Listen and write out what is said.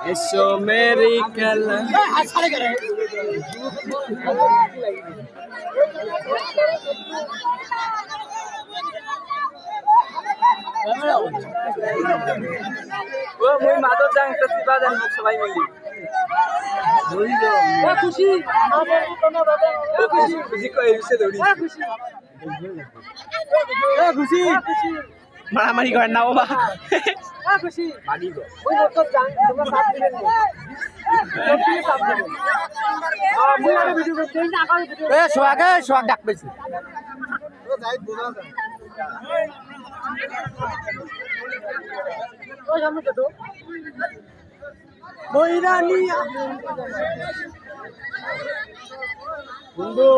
এসো মেরি খেলা ও মুই মাদর যাং তো সিবা যান সবাই মিলি খুশি খুশি খুশি কই এসে দৌড়ি খুশি মারামারি করেন না বাবা খুশি মাগি গো ওই তো যাং তোমরা সাথ দিবেন সবটি সাথ দিবেন মুই আর ভিডিও করতে না আগে ভিডিও সোয়াগ ডাক পেছি ও যাই বোঝা যায় ও সামনে তো বৈরানি বন্ধু